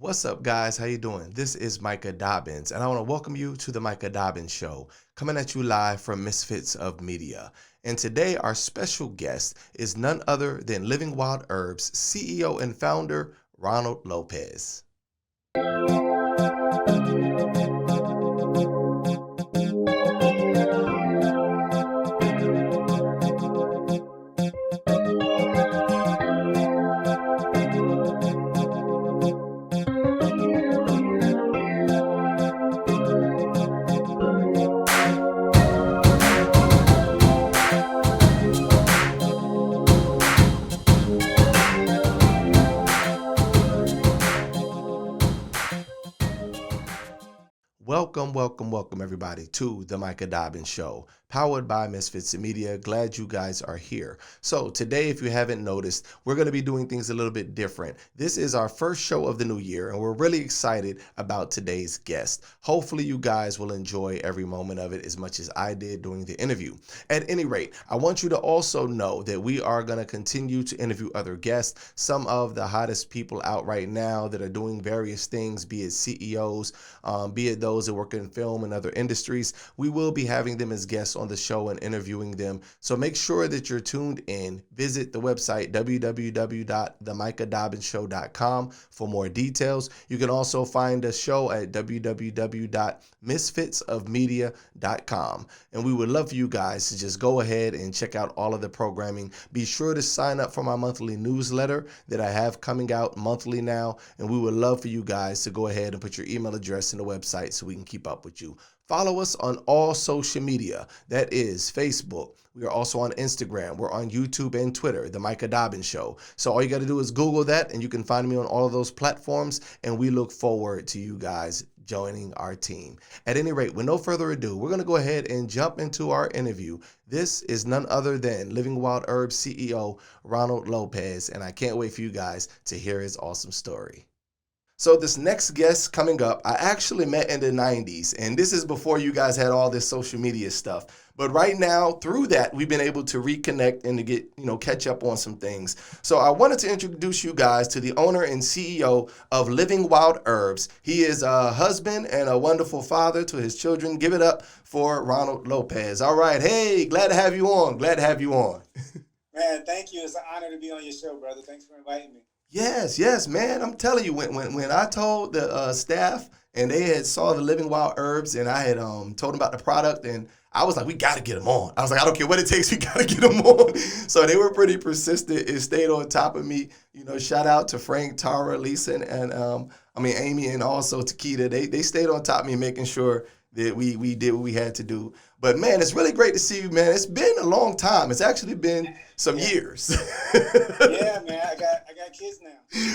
What's up, guys? How you doing? This is Micah Dobbins, and I want to welcome you to the Micah Dobbins Show, coming at you live from Misfits of Media. And today, our special guest is none other than Living Wild Herbs CEO and founder, Ronald Lopes. Welcome, everybody, to the Micah Dobbins Show, powered by Misfits of Media. Glad you guys are here. So today, if you haven't noticed, we're going to be doing things a little bit different. This is our first show of the new year, and we're really excited about today's guest. Hopefully, you guys will enjoy every moment of it as much as I did during the interview. At any rate, I want you to also know that we are going to continue to interview other guests, some of the hottest people out right now that are doing various things, be it CEOs, be it those that work in film and other industries. We will be having them as guests on the show and interviewing them. So make sure that you're tuned in. Visit the website www.themicahdobbinsshow.com for more details. You can also find the show at www.misfitsofmedia.com. And we would love for you guys to just go ahead and check out all of the programming. Be sure to sign up for my monthly newsletter that I have coming out monthly now. And we would love for you guys to go ahead and put your email address in the website so we can keep up with you. Follow us on all social media. That is Facebook. We are also on Instagram. We're on YouTube and Twitter, The Micah Dobbins Show. So all you got to do is Google that, and you can find me on all of those platforms. And we look forward to you guys joining our team. At any rate, with no further ado, we're going to go ahead and jump into our interview. This is none other than Living Wild Herbs CEO, Ronald Lopes. And I can't wait for you guys to hear his awesome story. So this next guest coming up, I actually met in the 90s, and this is before you guys had all this social media stuff. But right now, through that, we've been able to reconnect and to get, catch up on some things. So I wanted to introduce you guys to the owner and CEO of Living Wild Herbs. He is a husband and a wonderful father to his children. Give it up for Ronald Lopes. All right. Hey, glad to have you on. Man, thank you. It's an honor to be on your show, brother. Thanks for inviting me. Yes, man. I'm telling you, when I told the staff and they had saw the Living Wild Herbs and I had told them about the product, and I was like, we got to get them on. I was like, I don't care what it takes, we got to get them on. So they were pretty persistent and stayed on top of me. Shout out to Frank, Tara, Lisa, and Amy, and also Takita. They stayed on top of me, making sure that we did what we had to do. But, man, it's really great to see you, man. It's been a long time. It's actually been some years. Yeah, man. I got kids now.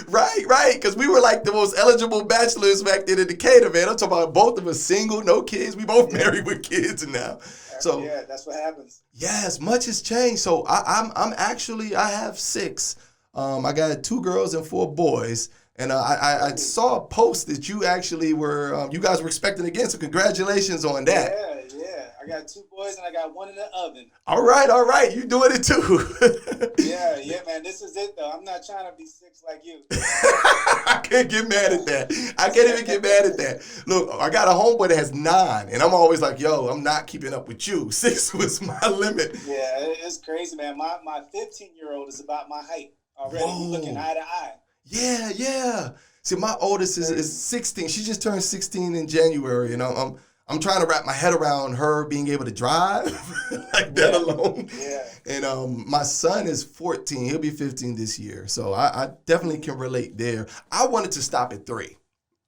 Right. Because we were like the most eligible bachelors back then in Decatur, man. I'm talking about both of us single, no kids. We both married with kids now. So yeah, that's what happens. Yes, much has changed. So I have 6. I got 2 girls and 4 boys. And I saw a post that you actually were, you guys were expecting again. So congratulations on that. Yeah. I got 2 boys and I got 1 in the oven. All right. You doing it too. Yeah, man. This is it though. I'm not trying to be 6 like you. I can't get mad at that. I can't even get mad at that. Look, I got a homeboy that has 9, and I'm always like, yo, I'm not keeping up with you. 6 was my limit. Yeah, it's crazy, man. My 15-year-old is about my height already. Whoa. We're looking eye to eye. Yeah. See, my oldest is 16. She just turned 16 in January, and I'm trying to wrap my head around her being able to drive like that alone. Yeah. And my son is 14. He'll be 15 this year. So I definitely can relate there. I wanted to stop at 3.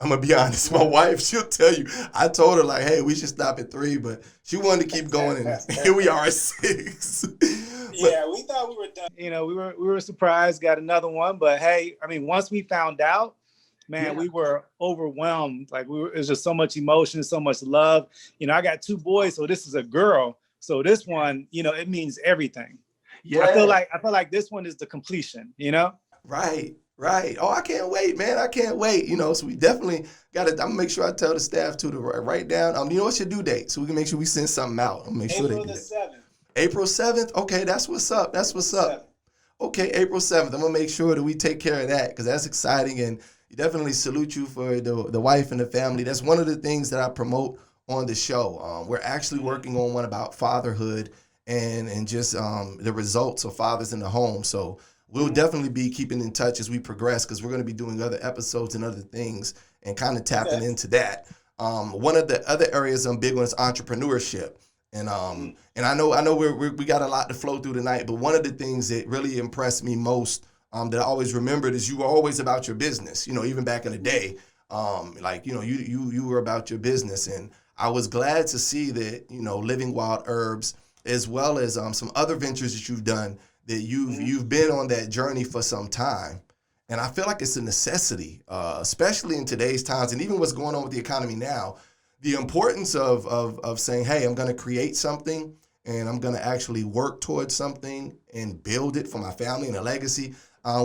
I'm going to be honest. My wife, she'll tell you. I told her, like, hey, we should stop at 3. But she wanted to keep going. And here we are at 6. Yeah, we thought we were done. We were surprised, got another one. But, hey, once we found out, man, we were overwhelmed. Like, it was just so much emotion, so much love. I got 2 boys, so this is a girl. So this one, it means everything. Yeah. I feel like this one is the completion, Right. Oh, I can't wait, man. I can't wait. So we definitely got to, I'm going to make sure I tell the staff to write down, what's your due date? So we can make sure we send something out. I'll make sure April the 7th. April 7th? Okay, that's what's up. Okay, April 7th. I'm going to make sure that we take care of that because that's exciting. And definitely salute you for the wife and the family. That's one of the things that I promote on the show. We're actually working on one about fatherhood and just the results of fathers in the home. So we'll definitely be keeping in touch as we progress, because we're going to be doing other episodes and other things and kind of tapping into that. One of the other areas I'm big on is entrepreneurship. And I know we got a lot to flow through tonight, but one of the things that really impressed me most, that I always remembered, is you were always about your business. Even back in the day, you were about your business, and I was glad to see that Living Wild Herbs, as well as some other ventures that you've done, that you've been on that journey for some time. And I feel like it's a necessity, especially in today's times, and even what's going on with the economy now. The importance of saying, hey, I'm going to create something, and I'm going to actually work towards something and build it for my family and a legacy.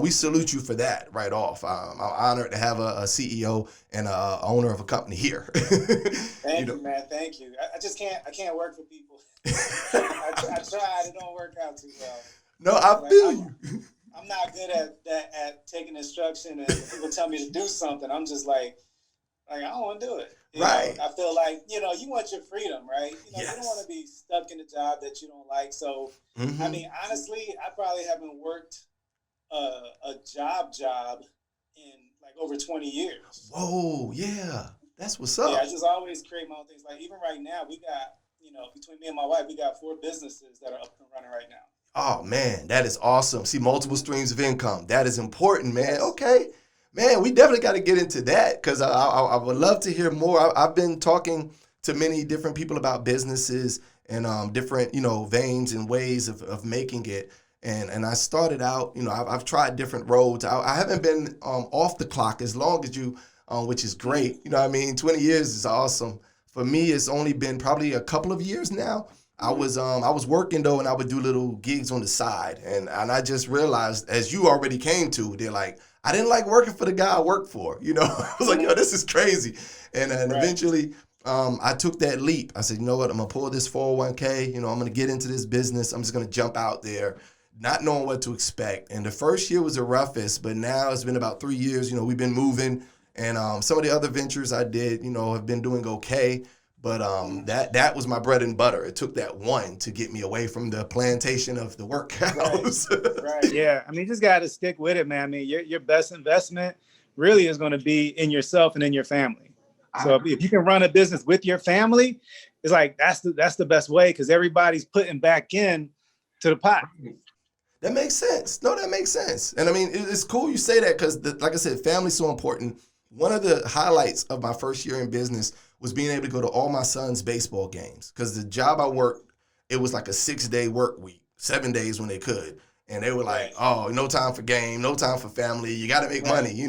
We salute you for that right off. I'm honored to have a CEO and a owner of a company here. Thank you, man. Thank you. I can't work for people. I tried. It don't work out too well. No, I feel you. I'm not good at taking instruction, and if people tell me to do something, I'm just like I don't want to do it. Right. I feel like, you want your freedom, right? Yes. You don't want to be stuck in a job that you don't like. So, I mean, honestly, I probably haven't worked a job in like over 20 years. Whoa, yeah. That's what's up. Yeah, I just always create my own things. Like even right now, we got, between me and my wife, we got 4 businesses that are up and running right now. Oh, man, that is awesome. See, multiple streams of income. That is important, man. Yes. Okay. Man, we definitely got to get into that, because I would love to hear more. I've been talking to many different people about businesses and different, veins and ways of making it. And I started out, I've tried different roads. I haven't been off the clock as long as you, which is great. 20 years is awesome. For me, it's only been probably a couple of years now. I was working though, and I would do little gigs on the side, and I just realized, as you already came to, they're like, I didn't like working for the guy I worked for. I was like, yo, this is crazy. And eventually, I took that leap. I said, you know what, I'm gonna pull this 401k. I'm gonna get into this business. I'm just gonna jump out there, not knowing what to expect. And the first year was the roughest, but now it's been about 3 years. We've been moving, and some of the other ventures I did, have been doing okay. But that was my bread and butter. It took that one to get me away from the plantation of the workhouse. Right. Yeah. I mean, you just got to stick with it, man. I mean, your best investment really is going to be in yourself and in your family. So if you can run a business with your family, it's like that's the best way, because everybody's putting back in to the pot. That makes sense. No, that makes sense. And I mean, it's cool you say that, because, like I said, family's so important. One of the highlights of my first year in business was being able to go to all my son's baseball games, because the job I worked, it was like a 6-day work week, 7 days when they could. And they were like, oh, no time for game, no time for family. You got to make money,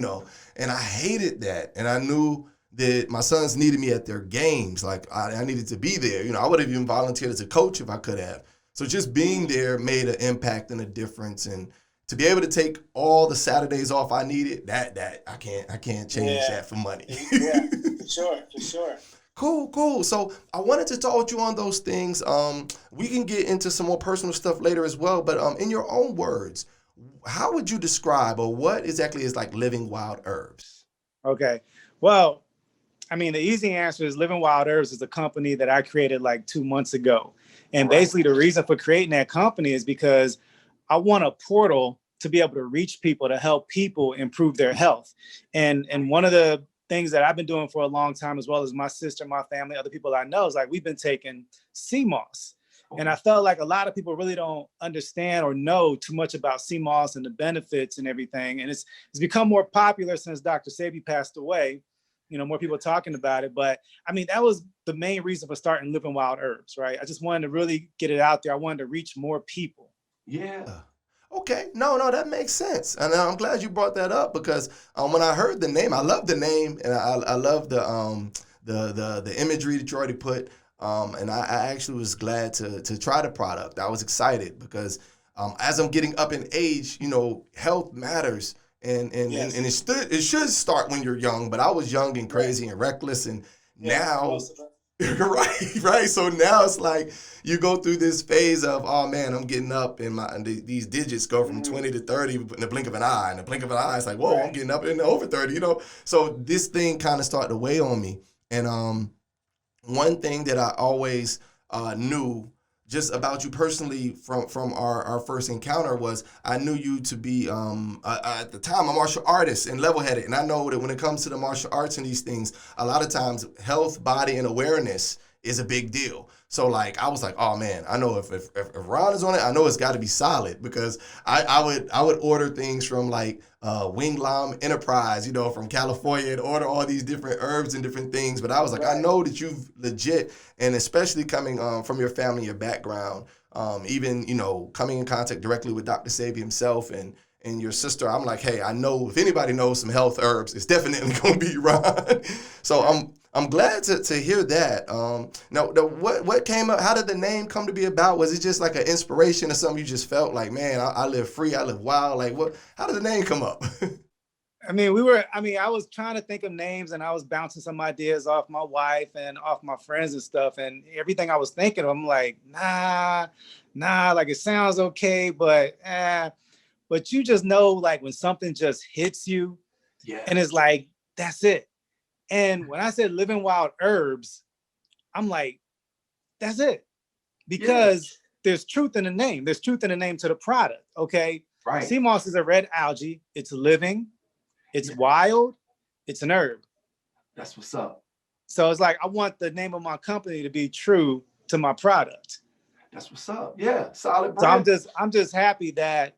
And I hated that. And I knew that my sons needed me at their games. Like I needed to be there. I would have even volunteered as a coach if I could have. So just being there made an impact and a difference. And to be able to take all the Saturdays off I needed, that I can't change that for money. Yeah, for sure. Cool. So I wanted to talk with you on those things. We can get into some more personal stuff later as well. But in your own words, how would you describe, or what exactly is like Living Wild Herbs? Okay. Well, I mean, the easy answer is Living Wild Herbs is a company that I created like 2 months ago. And basically the reason for creating that company is because I want a portal to be able to reach people, to help people improve their health. And one of the things that I've been doing for a long time, as well as my sister, my family, other people I know, is like we've been taking sea moss. And I felt like a lot of people really don't understand or know too much about sea moss and the benefits and everything. And it's become more popular since Dr. Sebi passed away. More people talking about it. But I mean, that was the main reason for starting Living Wild Herbs, right? I just wanted to really get it out there. I wanted to reach more people. Yeah. Okay. No, that makes sense. And I'm glad you brought that up, because when I heard the name, I love the name, and I love the imagery that you already put. And I actually was glad to try the product. I was excited because as I'm getting up in age, health matters. And it should start when you're young, but I was young and crazy and reckless, and now Right. So now it's like you go through this phase of, oh man, I'm getting up and these digits go from 20 to 30 in the blink of an eye. In the blink of an eye, it's like, whoa, I'm getting up and over 30, So this thing kind of started to weigh on me. And one thing that I always knew just about you personally from our first encounter was I knew you to be, at the time, a martial artist and level-headed. And I know that when it comes to the martial arts and these things, a lot of times health, body, and awareness is a big deal. So like I was like, oh man, I know if Ron is on it, I know it's got to be solid, because I would order things from like Wing Lam Enterprise, from California, and order all these different herbs and different things. But I was like, I know that you've legit, and especially coming from your family, your background, even coming in contact directly with Dr. Sebi himself and your sister, I'm like, hey, I know if anybody knows some health herbs, it's definitely gonna be Ron. So I'm glad to hear that. Now, what came up? How did the name come to be about? Was it just like an inspiration or something you just felt like, man, I live free, I live wild? Like, what? How did the name come up? I was trying to think of names, and I was bouncing some ideas off my wife and off my friends and stuff. And everything I was thinking of, I'm like, nah, like it sounds okay, but you just know, like when something just hits you, and it's like, that's it. And when I said Living Wild Herbs, I'm like, that's it. Because there's truth in the name. There's truth in the name to the product, okay? Right. Sea moss is a red algae. It's living. It's wild. It's an herb. That's what's up. So it's like, I want the name of my company to be true to my product. That's what's up. Yeah, solid brand. So I'm just happy that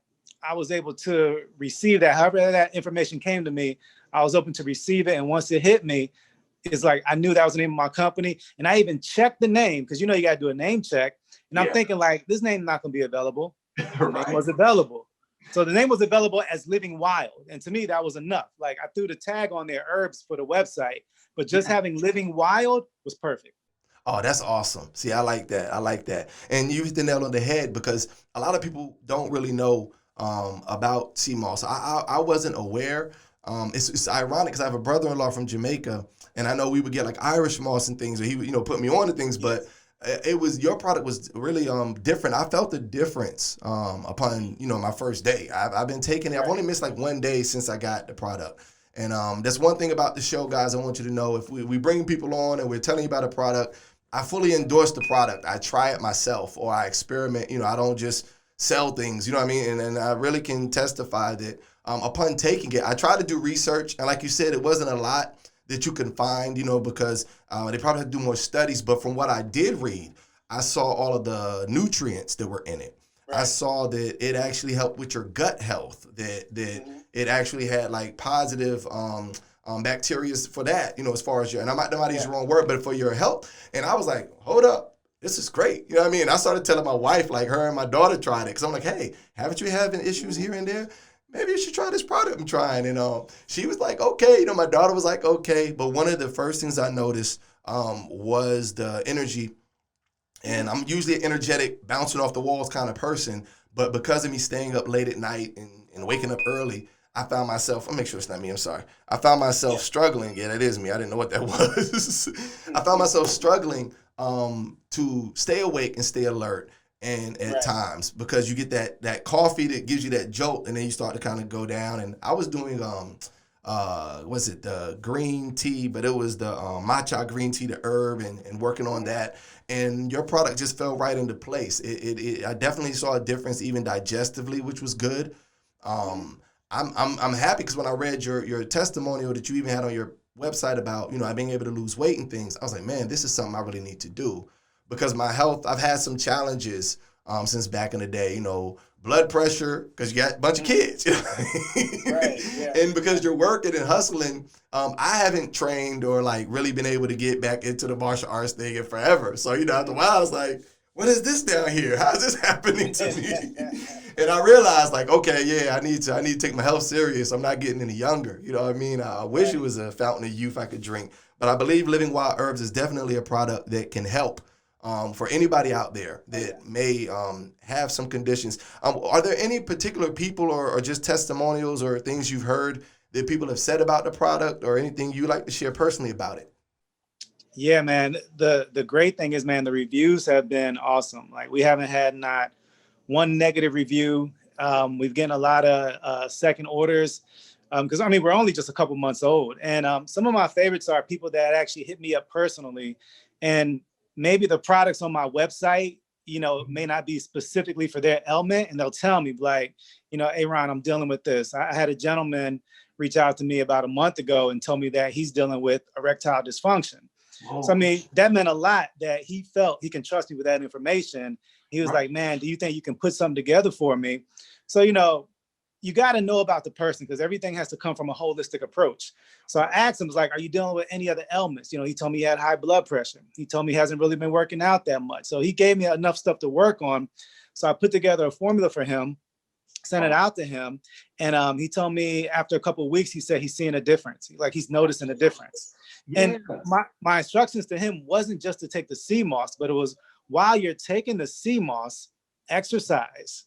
I was able to receive that. However that information came to me, I was open to receive it. And once it hit me, it's like, I knew that was the name of my company. And I even checked the name, because you got to do a name check. And I'm thinking like, this name is not going to be available. The name was available. So the name was available as Living Wild. And to me, that was enough. Like, I threw the tag on their herbs for the website, but just having Living Wild was perfect. Oh, that's awesome. See, I like that. And you hit the nail on the head, because a lot of people don't really know about sea moss. I wasn't aware. It's ironic because I have a brother-in-law from Jamaica, and I know we would get like Irish moss and things, or he would put me on to things, but your product was really different. I felt the difference upon my first day. I've been taking it. I've only missed like one day since I got the product. And that's one thing about the show, guys. I want you to know, if we bring people on and we're telling you about a product, I fully endorse the product. I try it myself, or I experiment. I don't just sell things, you know what I mean? And I really can testify that upon taking it, I try to do research. And like you said, it wasn't a lot that you can find, because they probably had to do more studies. But from what I did read, I saw all of the nutrients that were in it. Right. I saw that it actually helped with your gut health, that it actually had like positive bacteria for that, as far as and that might use the wrong word, but for your health. And I was like, hold up, this is great. You know what I mean? I started telling my wife, like her and my daughter tried it, because I'm like, hey, haven't you having issues here and there? Maybe you should try this product I'm trying. And she was like, okay. My daughter was like, okay. But one of the first things I noticed was the energy. And I'm usually an energetic, bouncing off the walls kind of person. But because of me staying up late at night and waking up early, I found myself, I'll make sure it's not me, I'm sorry. I found myself struggling. Yeah, that is me. I didn't know what that was. I found myself struggling to stay awake and stay alert. And at times, because you get that coffee that gives you that jolt, and then you start to kind of go down. And I was doing was it the green tea, but it was the matcha green tea, the herb, and working on that. And your product just fell right into place. I definitely saw a difference, even digestively, which was good. I'm happy, because when I read your testimonial that you even had on your website about being able to lose weight and things, I was like, man, this is something I really need to do. Because my health, I've had some challenges since back in the day, blood pressure, because you got a bunch of kids. And because you're working and hustling, I haven't trained or like really been able to get back into the martial arts thing in forever. So, after a while, I was like, what is this down here? How is this happening to me? And I realized, like, okay, I need to take my health serious. I'm not getting any younger. You know what I mean? I wish it was a fountain of youth I could drink. But I believe Living Wild Herbs is definitely a product that can help. For anybody out there that may have some conditions. Are there any particular people or just testimonials or things you've heard that people have said about the product, or anything you like to share personally about it? Yeah, man. The great thing is, man, the reviews have been awesome. Like we haven't had not one negative review. We've getting a lot of second orders because I mean we're only just a couple months old, and some of my favorites are people that actually hit me up personally, and maybe the products on my website, you know, may not be specifically for their ailment, and they'll tell me like, you know, hey Ron, I'm dealing with this. I had a gentleman reach out to me about a month ago and told me that he's dealing with erectile dysfunction. So, I mean, that meant a lot that he felt he can trust me with that information. He was like, man, do you think you can put something together for me? So, you know, you got to know about the person because everything has to come from a holistic approach. So I asked him, like, are you dealing with any other ailments? You know, he told me he had high blood pressure. He told me he hasn't really been working out that much. So he gave me enough stuff to work on. So I put together a formula for him, sent it out to him. And he told me after a couple of weeks, he said he's seeing a difference. Like he's noticing a difference. And my instructions to him wasn't just to take the sea moss, but it was while you're taking the sea moss, exercise,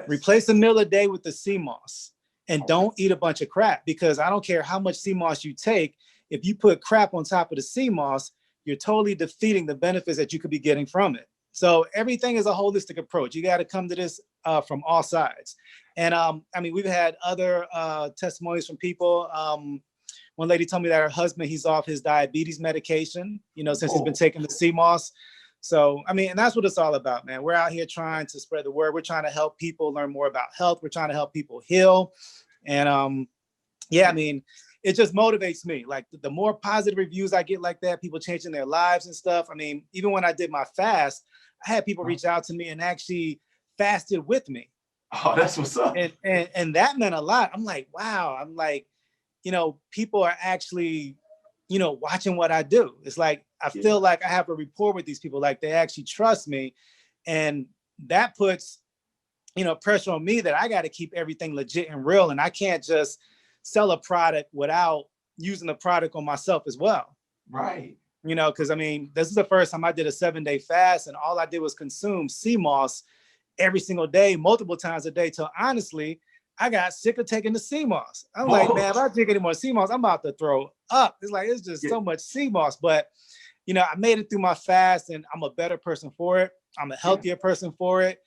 replace a meal a day with the sea moss, and don't eat a bunch of crap, because I don't care how much sea moss you take. If you put crap on top of the sea moss, you're totally defeating the benefits that you could be getting from it. So everything is a holistic approach. You got to come to this from all sides. And I mean, we've had other testimonies from people. One lady told me that her husband, he's off his diabetes medication, you know, since he's been taking the sea moss. So, I mean, and that's what it's all about, man. We're out here trying to spread the word. We're trying to help people learn more about health. We're trying to help people heal. And yeah, I mean, it just motivates me. Like the more positive reviews I get like that, people changing their lives and stuff. I mean, even when I did my fast, I had people reach out to me and actually fasted with me. Oh, that's what's up. And that meant a lot. I'm like, wow. I'm like, you know, people are actually, you know, watching what I do. It's like, I feel like I have a rapport with these people, like they actually trust me. And that puts, you know, pressure on me that I got to keep everything legit and real. And I can't just sell a product without using the product on myself as well. Right. You know, because I mean, this is the first time I did a 7-day fast and all I did was consume sea moss every single day, multiple times a day, till honestly, I got sick of taking the sea moss. I'm like, man, if I drink any more sea moss, I'm about to throw up. It's like, it's just so much sea moss. But, you know, I made it through my fast and I'm a better person for it. I'm a healthier person for it.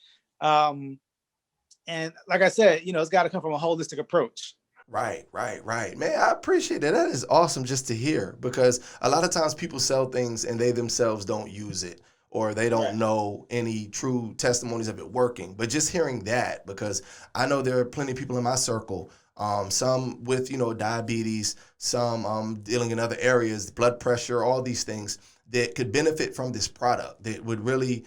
And like I said, you know, it's got to come from a holistic approach. Right. Man, I appreciate that. That is awesome just to hear, because a lot of times people sell things and they themselves don't use it, or they don't know any true testimonies of it working. But just hearing that, because I know there are plenty of people in my circle, some with, you know, diabetes, some dealing in other areas, blood pressure, all these things that could benefit from this product, that would really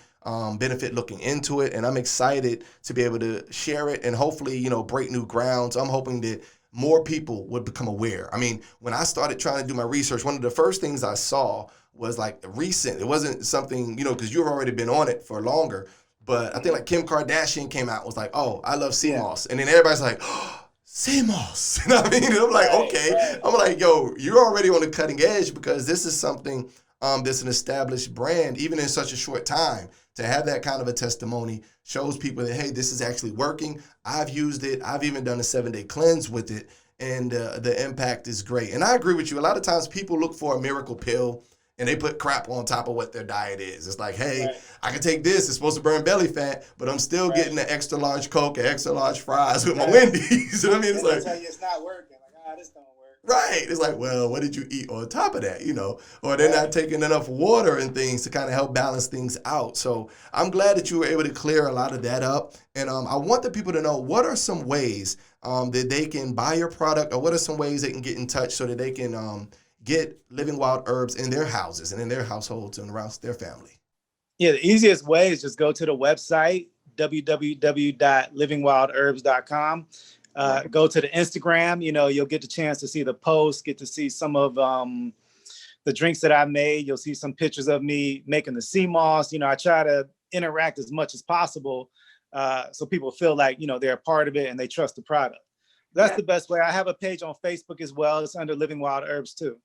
benefit looking into it. And I'm excited to be able to share it and hopefully, you know, break new grounds. I'm hoping that more people would become aware. I mean, when I started trying to do my research, one of the first things I saw was like recent. It wasn't something, you know, because you've already been on it for longer. But I think like Kim Kardashian came out and was like, oh, I love sea moss. And then everybody's like, oh, sea moss. You know what I mean? And I'm like, okay. I'm like, yo, you're already on the cutting edge, because this is something that's an established brand, even in such a short time. To have that kind of a testimony shows people that, hey, this is actually working. I've used it. I've even done a 7-day cleanse with it. And the impact is great. And I agree with you. A lot of times people look for a miracle pill and they put crap on top of what their diet is. It's like, hey, I can take this. It's supposed to burn belly fat, but I'm still getting an extra large Coke and extra large fries with my Wendy's. You know what I mean? It's like, tell you it's not working. Like, this don't work. Right. It's like, well, what did you eat on top of that? You know, or they're not taking enough water and things to kind of help balance things out. So I'm glad that you were able to clear a lot of that up. And I want the people to know, what are some ways that they can buy your product, or what are some ways they can get in touch so that they can get Living Wild Herbs in their houses and in their households and around their family? Yeah, the easiest way is just go to the website, www.livingwildherbs.com. Go to the Instagram, you know, you'll get the chance to see the posts, get to see some of the drinks that I made. You'll see some pictures of me making the sea moss. You know, I try to interact as much as possible so people feel like, you know, they're a part of it and they trust the product. That's the best way. I have a page on Facebook as well. It's under Living Wild Herbs too.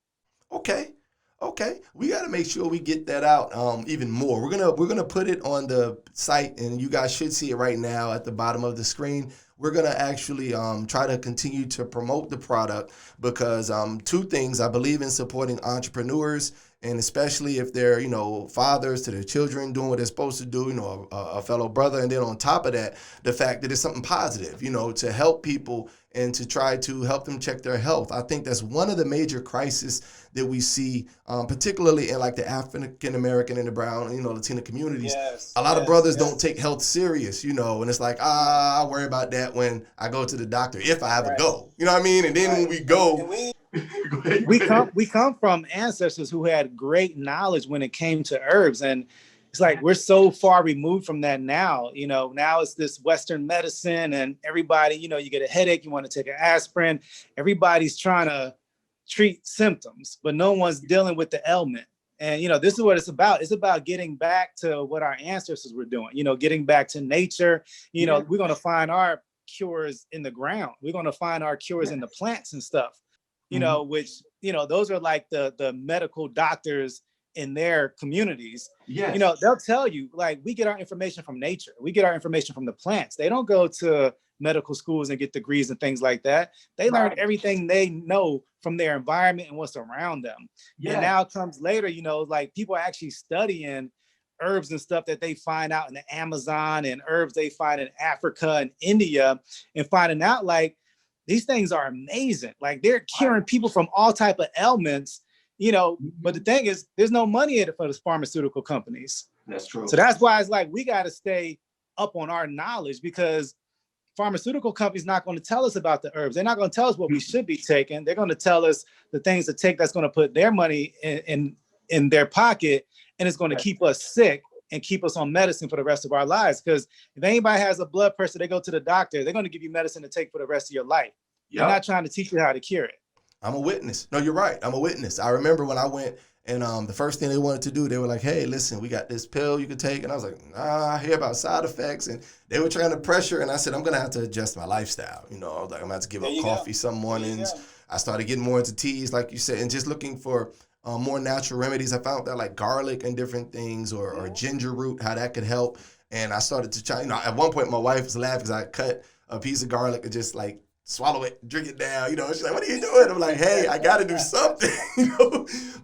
Okay. Okay, we got to make sure we get that out even more. We're gonna put it on the site, and you guys should see it right now at the bottom of the screen. We're gonna actually try to continue to promote the product because two things. I believe in supporting entrepreneurs, and especially if they're fathers to their children doing what they're supposed to do. A fellow brother, and then on top of that, the fact that it's something positive. To help people and to try to help them check their health. I think that's one of the major crises that we see, particularly in like the African American and the brown, Latina communities. Yes, a lot of brothers don't take health serious, and it's like, I worry about that when I go to the doctor, if I ever go, you know what I mean? And then when we go, we come from ancestors who had great knowledge when it came to herbs, and it's like we're so far removed from that now. Now it's this Western medicine, and everybody, you get a headache, you want to take an aspirin. Everybody's trying to treat symptoms, but no one's dealing with the ailment. And this is what it's about. It's about getting back to what our ancestors were doing. Getting back to nature. We're going to find our cures in the ground. We're going to find our cures in the plants and stuff. Which those are like the medical doctors in their communities. Yes. They'll tell you, like, we get our information from nature. We get our information from the plants. They don't go to medical schools and get degrees and things like that. They learn everything they know from their environment and what's around them. Yes. And now it comes later, like people are actually studying herbs and stuff that they find out in the Amazon and herbs they find in Africa and India, and finding out like these things are amazing. Like they're curing people from all type of ailments. But the thing is, there's no money in it for the pharmaceutical companies. That's true. So that's why it's like we got to stay up on our knowledge, because pharmaceutical companies not going to tell us about the herbs. They're not going to tell us what we should be taking. They're going to tell us the things to take that's going to put their money in their pocket, and it's going to keep us sick and keep us on medicine for the rest of our lives. Because if anybody has a blood pressure, they go to the doctor. They're going to give you medicine to take for the rest of your life. Yep. They're not trying to teach you how to cure it. I'm a witness. No, you're right. I'm a witness. I remember when I went and the first thing they wanted to do, they were like, hey, listen, we got this pill you can take. And I was like, I hear about side effects. And they were trying to pressure. And I said, I'm going to have to adjust my lifestyle. I was like, I'm going to have to give up coffee some mornings. I started getting more into teas, like you said, and just looking for more natural remedies. I found that like garlic and different things or ginger root, how that could help. And I started to try, at one point my wife was laughing because I cut a piece of garlic and just like swallow it, drink it down, she's like, what are you doing? I'm like, hey, I got to do something,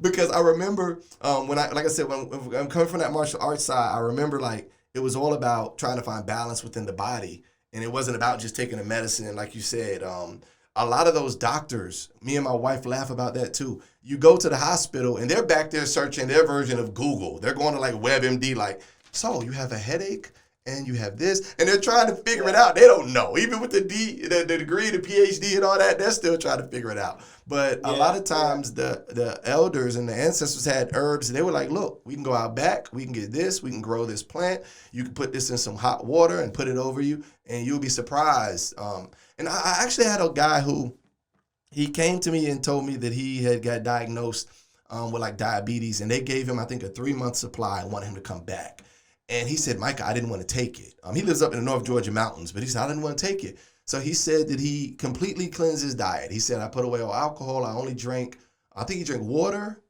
because I remember when I'm coming from that martial arts side, I remember like it was all about trying to find balance within the body. And it wasn't about just taking a medicine. And like you said, a lot of those doctors, me and my wife laugh about that too. You go to the hospital and they're back there searching their version of Google. They're going to like WebMD, like, so you have a headache? And you have this, and they're trying to figure it out. They don't know. Even with the degree, the PhD and all that, they're still trying to figure it out. But a lot of times the elders and the ancestors had herbs, and they were like, look, we can go out back, we can get this, we can grow this plant, you can put this in some hot water and put it over you, and you'll be surprised. And I actually had a guy who, he came to me and told me that he had got diagnosed with like diabetes, and they gave him, I think, a 3-month supply and wanted him to come back. And he said, Micah, I didn't want to take it. He lives up in the North Georgia mountains, but he said, I didn't want to take it. So he said that he completely cleansed his diet. He said, I put away all alcohol. I only drank, I think he drank water.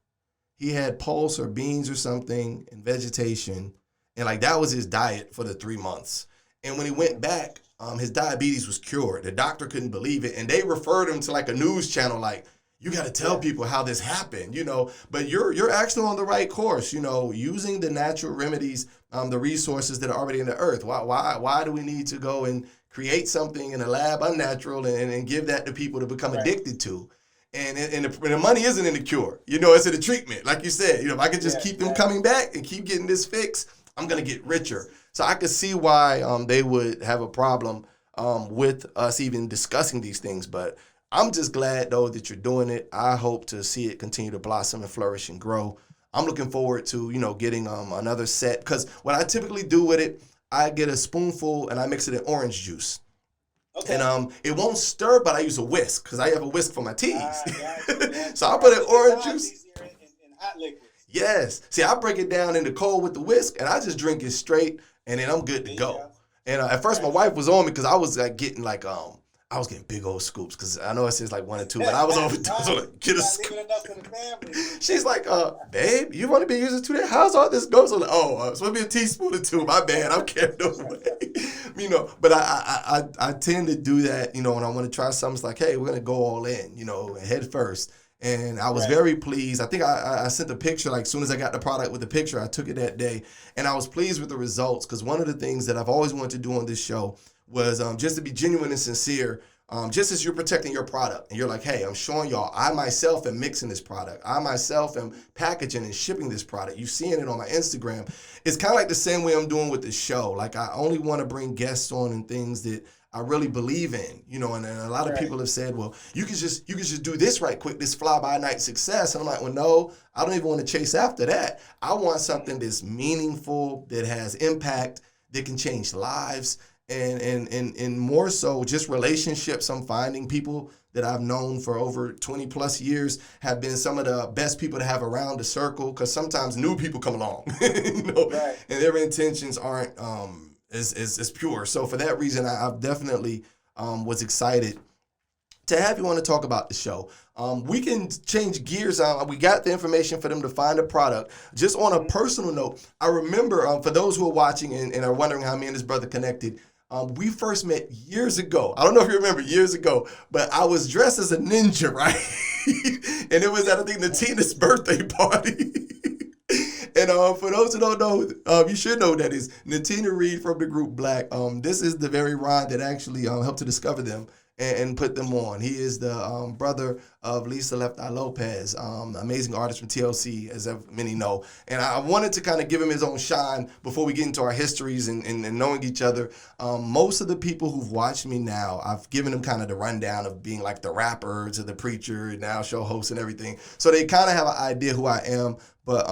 He had pulse or beans or something and vegetation. And like that was his diet for the 3 months. And when he went back, his diabetes was cured. The doctor couldn't believe it. And they referred him to like a news channel, like, you got to tell people how this happened, but you're actually on the right course, using the natural remedies, the resources that are already in the earth. Why do we need to go and create something in a lab unnatural and give that to people to become addicted to? And the money isn't in the cure, it's in the treatment. Like you said, if I could just keep them coming back and keep getting this fix, I'm going to get richer. So I could see why they would have a problem with us even discussing these things. But I'm just glad, though, that you're doing it. I hope to see it continue to blossom and flourish and grow. I'm looking forward to, getting another set. Because what I typically do with it, I get a spoonful and I mix it in orange juice. Okay. And it won't stir, but I use a whisk because I have a whisk for my teas. So I put in orange juice. In hot liquids. Yes. See, I break it down into cold with the whisk, and I just drink it straight, and then I'm good to go. And at first, my wife was on me because I was getting like I was getting big old scoops because I know it says like 1 or 2, but I was overdosing. Like, get a scoop. Enough for the family. She's like, babe, you've only been using 2 days. How's all this goes? I'm like, it's supposed to be a teaspoon or 2. My bad. I'm carrying away. But I tend to do that, when I want to try something. It's like, hey, we're going to go all in, head first. And I was very pleased. I think I sent a picture, like, as soon as I got the product with the picture, I took it that day. And I was pleased with the results because one of the things that I've always wanted to do on this show was just to be genuine and sincere, just as you're protecting your product. And you're like, hey, I'm showing y'all, I myself am mixing this product. I myself am packaging and shipping this product. You're seeing it on my Instagram. It's kind of like the same way I'm doing with the show. Like, I only want to bring guests on and things that I really believe in, and a lot of people have said, well, you can just do this right quick, this fly-by-night success. And I'm like, well, no, I don't even want to chase after that. I want something that's meaningful, that has impact, that can change lives, and more so just relationships. I'm finding people that I've known for over 20 plus years have been some of the best people to have around the circle, because sometimes new people come along, and their intentions aren't is pure. So for that reason, I've definitely was excited to have you on to talk about the show. We can change gears. We got the information for them to find a product. Just on a personal note, I remember, for those who are watching and are wondering how me and his brother connected, we first met years ago. I don't know if you remember, years ago, but I was dressed as a ninja, right? And it was at, I think, Natina's birthday party. And for those who don't know, you should know who that is. Natina Reed from the group Black. This is the very Ron that actually helped to discover them and put them on. He is the brother of Lisa Left Eye Lopes, amazing artist from TLC, as many know. And I wanted to kind of give him his own shine before we get into our histories and knowing each other. Most of the people who've watched me now, I've given them kind of the rundown of being like the rapper to the preacher, now show host and everything. So they kind of have an idea who I am. But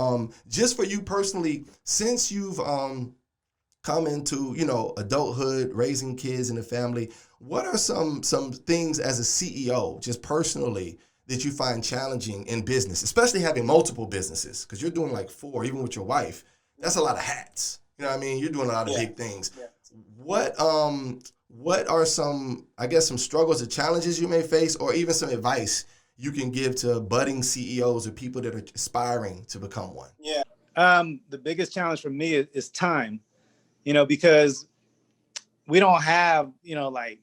just for you personally, since you've come into, adulthood, raising kids in the family, what are some things as a CEO, just personally, that you find challenging in business, especially having multiple businesses? Because you're doing like 4, even with your wife. That's a lot of hats. You know what I mean? You're doing a lot of big things. Yeah. What are some struggles or challenges you may face, or even some advice you can give to budding CEOs or people that are aspiring to become one? Yeah. The biggest challenge for me is time, because we don't have, like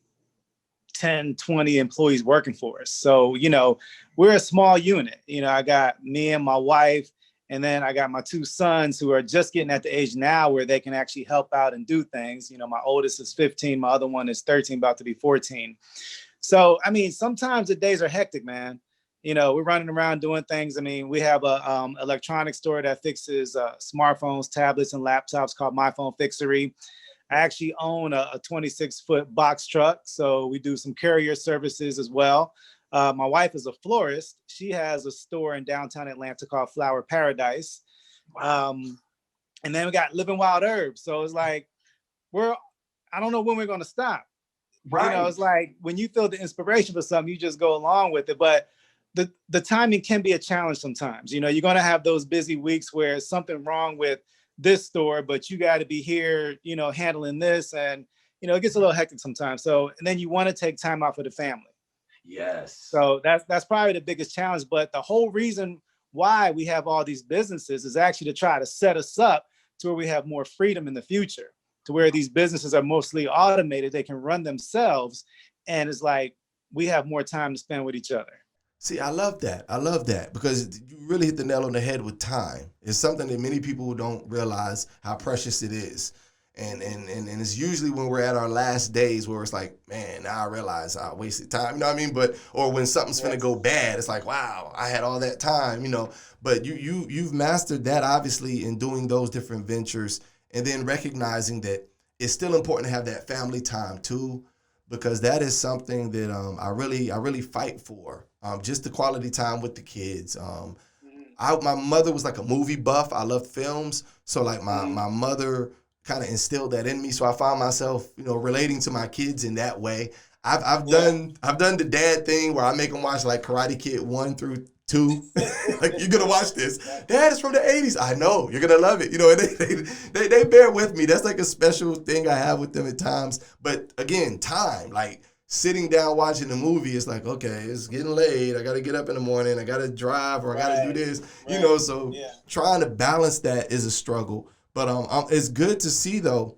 10, 20 employees working for us. So, we're a small unit. I got me and my wife, and then I got my 2 sons who are just getting at the age now where they can actually help out and do things. My oldest is 15, my other one is 13, about to be 14. So, sometimes the days are hectic, man. We're running around doing things. We have a electronics store that fixes smartphones, tablets, and laptops called My Phone Fixery. I actually own a 26-foot box truck, so we do some carrier services as well. My wife is a florist. She has a store in downtown Atlanta called Flower Paradise. And then we got Living Wild Herbs. So it's like, I don't know when we're going to stop. Right. It's like when you feel the inspiration for something, you just go along with it. But the timing can be a challenge sometimes. You're going to have those busy weeks where it's something wrong with this store, but you got to be here, handling this. And, it gets a little hectic sometimes. So, and then you want to take time out for the family. Yes. So that's probably the biggest challenge. But the whole reason why we have all these businesses is actually to try to set us up to where we have more freedom in the future, to where these businesses are mostly automated. They can run themselves. And it's like, we have more time to spend with each other. See, I love that because you really hit the nail on the head with time. It's something that many people don't realize how precious it is. And it's usually when we're at our last days where it's like, man, now I realize I wasted time, But, or when something's finna go bad, it's like, wow, I had all that time, But you've mastered that, obviously, in doing those different ventures, and then recognizing that it's still important to have that family time too, because that is something that I really fight for. Just the quality time with the kids. My mother was like a movie buff. I loved films. So like my mother kind of instilled that in me. So I found myself, relating to my kids in that way. I've done the dad thing where I make them watch like Karate Kid 1 through 2. Like, you're gonna watch this. Dad, it's from the 80s. I know, you're gonna love it. And they bear with me. That's like a special thing I have with them at times. But again, time, like sitting down watching the movie, it's like, okay, it's getting late. I got to get up in the morning. I got to drive, or I got to do this. So trying to balance that is a struggle. But it's good to see, though,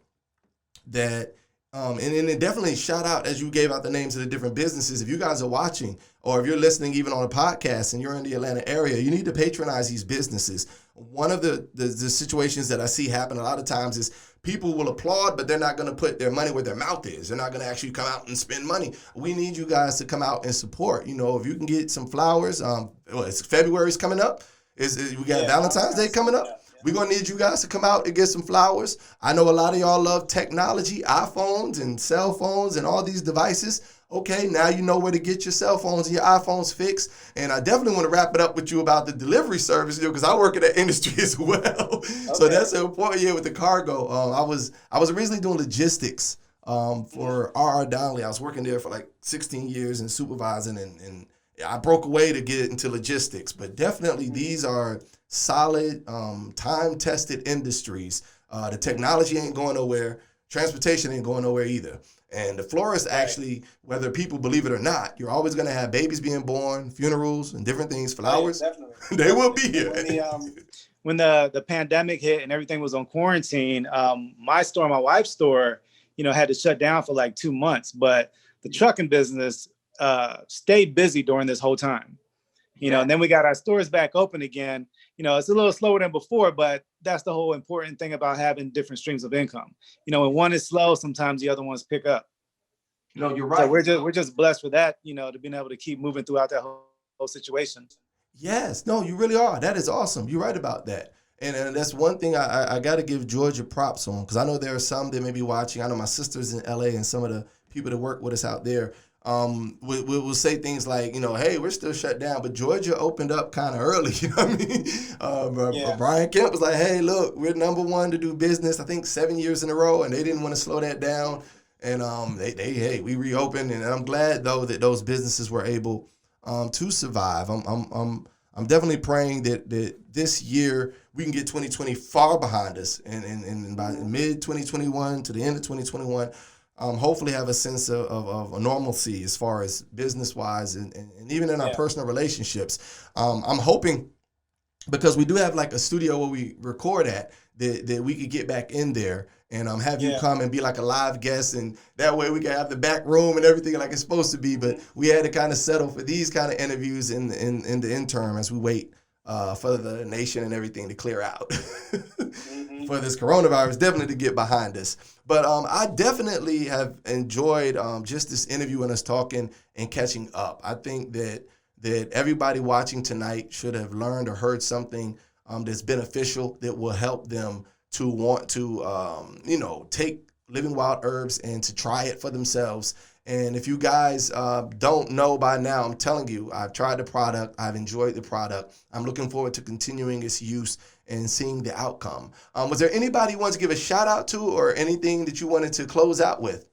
that and it definitely shout out as you gave out the names of the different businesses. If you guys are watching, or if you're listening even on a podcast and you're in the Atlanta area, you need to patronize these businesses. One of the situations that I see happen a lot of times is people will applaud, but they're not going to put their money where their mouth is. They're not going to actually come out and spend money. We need you guys to come out and support. If you can get some flowers, February's coming up. We got Valentine's Day coming up. We're going to need you guys to come out and get some flowers. I know a lot of y'all love technology, iPhones and cell phones and all these devices. Okay, now you know where to get your cell phones and your iPhones fixed. And I definitely want to wrap it up with you about the delivery service, because I work in that industry as well. Okay. So that's important, with the cargo. I was originally doing logistics for R.R. Donnelly. I was working there for like 16 years and supervising, and I broke away to get into logistics. But definitely these are solid, time-tested industries. The technology ain't going nowhere. Transportation ain't going nowhere either. And the florist actually, whether people believe it or not, you're always going to have babies being born, funerals, and different things, flowers. Definitely. They will be here. When the pandemic hit and everything was on quarantine, my wife's store, had to shut down for like 2 months. But the trucking business stayed busy during this whole time. And then we got our stores back open again. It's a little slower than before, but that's the whole important thing about having different streams of income. When one is slow, sometimes the other ones pick up. No, you're right. So we're just blessed for that, to being able to keep moving throughout that whole situation. Yes, no, you really are. That is awesome. You're right about that. And that's one thing I got to give Georgia props on, because I know there are some that may be watching. I know my sister's in LA, and some of the people that work with us out there we'll say things like, hey, we're still shut down, but Georgia opened up kind of early. You know what I mean? Brian Kemp was like, hey, look, we're number one to do business, I think 7 years in a row, and they didn't want to slow that down. And we reopened, and I'm glad though that those businesses were able to survive. I'm definitely praying that this year we can get 2020 far behind us, and by mid 2021 to the end of 2021. Hopefully have a sense of a normalcy as far as business-wise and even in our personal relationships. I'm hoping, because we do have like a studio where we record at, that we could get back in there and have you come and be like a live guest, and that way we can have the back room and everything like it's supposed to be. But we had to kind of settle for these kind of interviews in the interim as we wait for the nation and everything to clear out. For this coronavirus definitely to get behind us. But I definitely have enjoyed just this interview and us talking and catching up. I think that everybody watching tonight should have learned or heard something that's beneficial, that will help them to want to take Living Wild Herbs and to try it for themselves. And if you guys don't know by now, I'm telling you, I've tried the product. I've enjoyed the product. I'm looking forward to continuing its use and seeing the outcome. Was there anybody you want to give a shout out to, or anything that you wanted to close out with?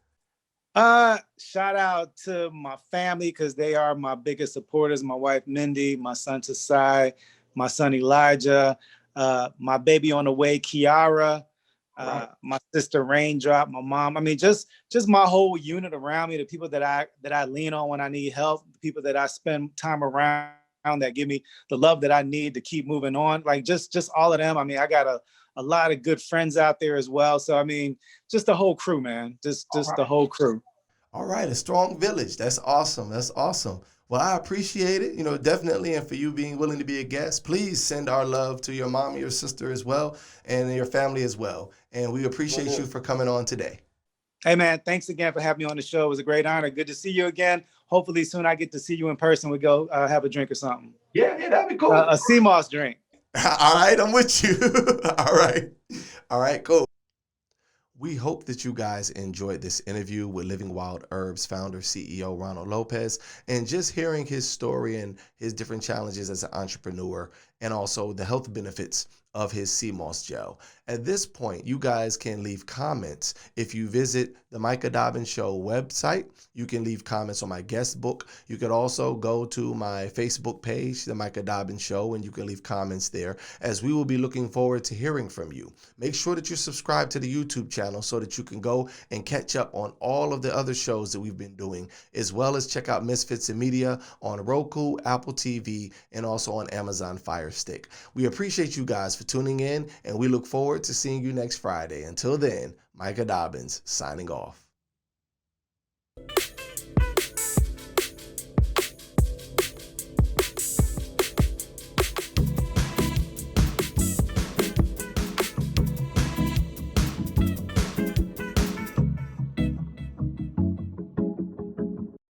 Shout out to my family, because they are my biggest supporters. My wife, Mindy, my son, Tasai, my son, Elijah, my baby on the way, Kiara, my sister, Raindrop, my mom. I mean, just my whole unit around me, the people that I lean on when I need help, the people that I spend time around that give me the love that I need to keep moving on. Like just all of them. I mean, I got a lot of good friends out there as well. So, I mean, just the whole crew, man, just the whole crew. All right. A strong village. That's awesome. That's awesome. Well, I appreciate it, definitely. And for you being willing to be a guest, please send our love to your mom, your sister as well, and your family as well. And we appreciate you for coming on today. Hey, man, thanks again for having me on the show. It was a great honor. Good to see you again. Hopefully soon I get to see you in person. We go have a drink or something. Yeah, that'd be cool. A CMOS drink. All right, I'm with you. All right, cool. We hope that you guys enjoyed this interview with Living Wild Herbs founder, CEO Ronald Lopes, and just hearing his story and his different challenges as an entrepreneur, and also the health benefits of his sea moss gel. At this point, you guys can leave comments. If you visit the Micah Dobbins Show website, you can leave comments on my guest book. You could also go to my Facebook page, the Micah Dobbins Show, and you can leave comments there, as we will be looking forward to hearing from you. Make sure that you subscribe to the YouTube channel so that you can go and catch up on all of the other shows that we've been doing, as well as check out Misfits and Media on Roku, Apple TV, and also on Amazon Fire Stick. We appreciate you guys for tuning in, and we look forward to seeing you next Friday. Until then, Micah Dobbins signing off.